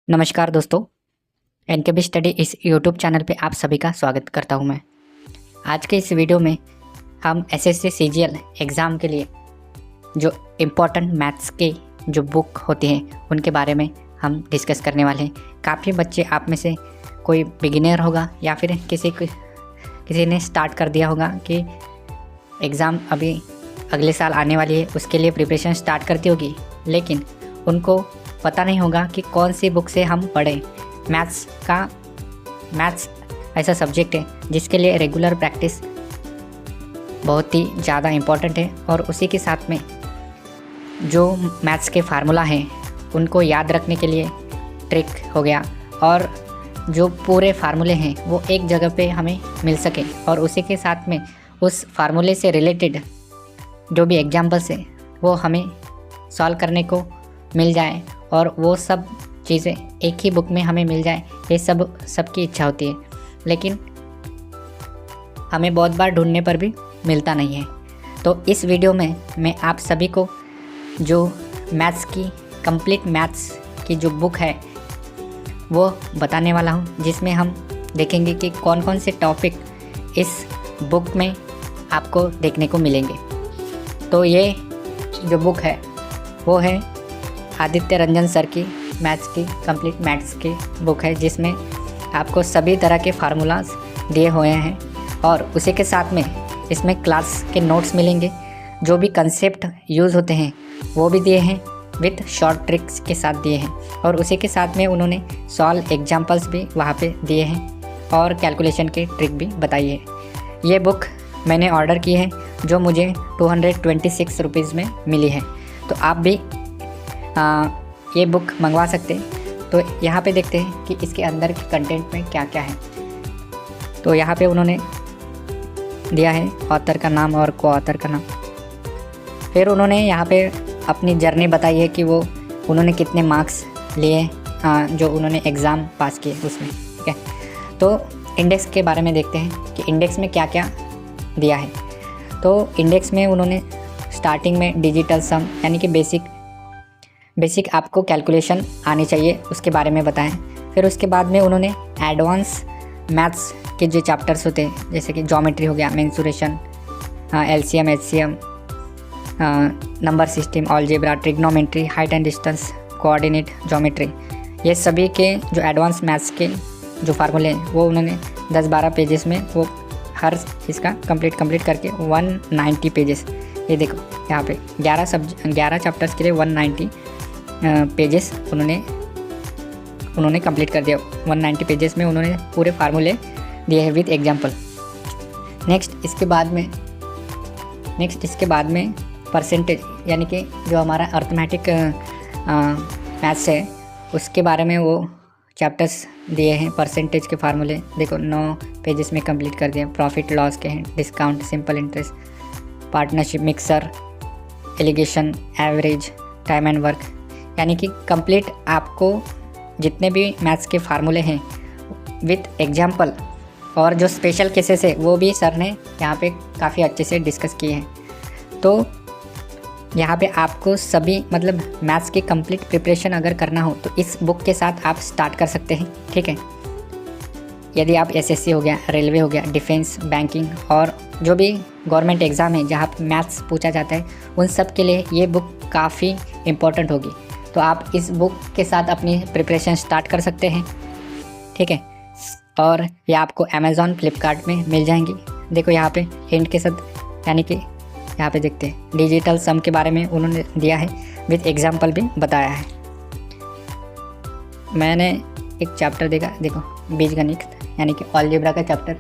नमस्कार दोस्तों, एनकेबी स्टडी इस यूट्यूब चैनल पे आप सभी का स्वागत करता हूं मैं। आज के इस वीडियो में हम एसएससी सीजीएल एग्ज़ाम के लिए जो इम्पोर्टेंट मैथ्स के जो बुक होती हैं उनके बारे में हम डिस्कस करने वाले हैं। काफ़ी बच्चे आप में से कोई बिगिनर होगा या फिर किसी ने स्टार्ट कर दिया होगा कि एग्ज़ाम अभी अगले साल आने वाली है, उसके लिए प्रिपरेशन स्टार्ट करती होगी, लेकिन उनको पता नहीं होगा कि कौन सी बुक से हम पढ़ें। मैथ्स ऐसा सब्जेक्ट है जिसके लिए रेगुलर प्रैक्टिस बहुत ही ज़्यादा इम्पॉर्टेंट है, और उसी के साथ में जो मैथ्स के फार्मूला हैं उनको याद रखने के लिए ट्रिक हो गया, और जो पूरे फार्मूले हैं वो एक जगह पे हमें मिल सके, और उसी के साथ में उस फार्मूले से रिलेटेड जो भी एग्जाम्पल्स है वो हमें सॉल्व करने को मिल जाए, और वो सब चीज़ें एक ही बुक में हमें मिल जाए। ये सबकी इच्छा होती है, लेकिन हमें बहुत बार ढूंढने पर भी मिलता नहीं है। तो इस वीडियो में मैं आप सभी को जो मैथ्स की कंप्लीट मैथ्स की जो बुक है वो बताने वाला हूँ, जिसमें हम देखेंगे कि कौन कौन से टॉपिक इस बुक में आपको देखने को मिलेंगे। तो ये जो बुक है वो है आदित्य रंजन सर की मैथ्स की कंप्लीट मैथ्स की बुक है, जिसमें आपको सभी तरह के फार्मूलाज दिए हुए हैं, और उसी के साथ में इसमें क्लास के नोट्स मिलेंगे। जो भी कंसेप्ट यूज़ होते हैं वो भी दिए हैं, विथ शॉर्ट ट्रिक्स के साथ दिए हैं, और उसी के साथ में उन्होंने सॉल्व एग्जाम्पल्स भी वहाँ पे दिए हैं, और कैलकुलेशन की ट्रिक भी बताई है। ये बुक मैंने ऑर्डर की है, जो मुझे 226 रुपीज़ में मिली है। तो आप भी ये बुक मंगवा सकते हैं। तो यहाँ पे देखते हैं कि इसके अंदर के कंटेंट में क्या क्या है। तो यहाँ पे उन्होंने दिया है ऑथर का नाम और को ऑथर का नाम। फिर उन्होंने यहाँ पे अपनी जर्नी बताई है कि उन्होंने कितने मार्क्स लिए, जो उन्होंने एग्ज़ाम पास किए उसमें, ठीक है। तो इंडेक्स के बारे में देखते हैं कि इंडेक्स में क्या क्या दिया है। तो इंडेक्स में उन्होंने स्टार्टिंग में डिजिटल सम यानी कि बेसिक आपको कैलकुलेशन आनी चाहिए, उसके बारे में बताएं। फिर उसके बाद में उन्होंने एडवांस मैथ्स के जो चैप्टर्स होते हैं, जैसे कि ज्योमेट्री हो गया, mensuration, LCM, HCM, number system, algebra, trigonometry, height and distance, coordinate geometry, ये सभी के जो एडवांस मैथ्स के जो फार्मूले हैं वो उन्होंने 10-12 पेजेस में वो हर इसका कंप्लीट करके 190 पेजेस, ये देखो यहाँ पे 11 चैप्टर्स के लिए 190 पेजेस उन्होंने कंप्लीट कर दिया। 190 पेजेस में उन्होंने पूरे फार्मूले दिए हैं विद एग्जांपल। नेक्स्ट इसके बाद में परसेंटेज, यानी कि जो हमारा अर्थमेटिक मैथ्स है उसके बारे में वो चैप्टर्स दिए हैं। परसेंटेज के फार्मूले देखो 9 पेजेस में कंप्लीट कर दिए। प्रॉफिट लॉस के हैं, discount, simple interest, partnership, mixture, alligation, average, time and work, यानी कि कंप्लीट आपको जितने भी मैथ्स के फार्मूले हैं विथ एग्जाम्पल, और जो स्पेशल केसेस है वो भी सर ने यहाँ पे काफ़ी अच्छे से डिस्कस किए हैं। तो यहाँ पे आपको सभी मतलब मैथ्स की कंप्लीट प्रिपरेशन अगर करना हो तो इस बुक के साथ आप स्टार्ट कर सकते हैं, ठीक है। यदि आप एसएससी हो गया, रेलवे हो गया, डिफेंस, बैंकिंग और जो भी गवर्नमेंट एग्ज़ाम है जहाँ मैथ्स पूछा जाता है, उन सब के लिए ये बुक काफ़ी इम्पोर्टेंट होगी। तो आप इस बुक के साथ अपनी प्रिपरेशन स्टार्ट कर सकते हैं, ठीक है। और ये आपको अमेज़ॉन, फ्लिपकार्ट में मिल जाएंगी। देखो यहाँ पे हिंट के साथ, यानी कि यहाँ पे देखते हैं डिजिटल सम के बारे में उन्होंने दिया है, विद एग्जाम्पल भी बताया है। मैंने एक चैप्टर देखा, देखो बीजगणित यानी कि अलजेब्रा का चैप्टर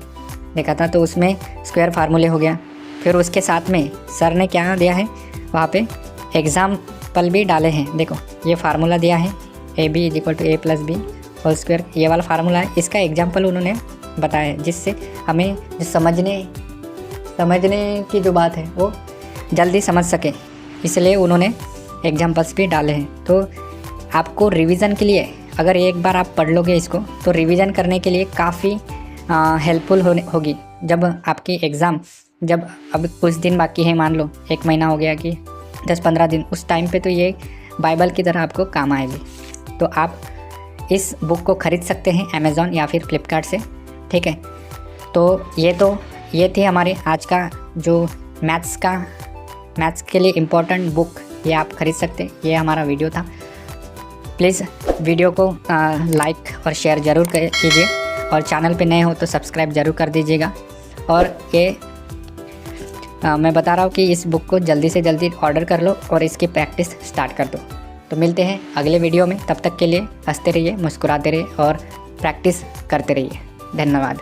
देखा था, तो उसमें स्क्वायर फार्मूले हो गया। फिर उसके साथ में सर ने क्या दिया है, वहाँ पे एग्जाम्पल भी डाले हैं। देखो ये फार्मूला दिया है AB = A+B होल स्क्वायर, ये वाला फार्मूला है, इसका एग्जाम्पल उन्होंने बताया है, जिससे हमें जो समझने की जो बात है वो जल्दी समझ सके, इसलिए उन्होंने एग्जाम्पल्स भी डाले हैं। तो आपको रिवीजन के लिए अगर एक बार आप पढ़ लोगे इसको, तो रिवीजन करने के लिए काफ़ी हेल्पफुल होगी। जब आपकी एग्ज़ाम, जब अब कुछ दिन बाकी है, मान लो 1 महीना हो गया कि 10-15 दिन, उस टाइम पे तो ये बाइबल की तरह आपको काम आएगी। तो आप इस बुक को ख़रीद सकते हैं अमेज़ॉन या फिर फ्लिपकार्ट से, ठीक है। तो ये थी हमारे आज का जो मैथ्स के लिए इम्पोर्टेंट बुक, ये आप ख़रीद सकते हैं। ये हमारा वीडियो था। प्लीज़ वीडियो को लाइक और शेयर ज़रूर कीजिए और चैनल पे नए हो तो सब्सक्राइब ज़रूर कर दीजिएगा। और ये मैं बता रहा हूँ कि इस बुक को जल्दी से जल्दी ऑर्डर कर लो और इसकी प्रैक्टिस स्टार्ट कर दो। तो मिलते हैं अगले वीडियो में, तब तक के लिए हंसते रहिए, मुस्कुराते रहिए और प्रैक्टिस करते रहिए। धन्यवाद।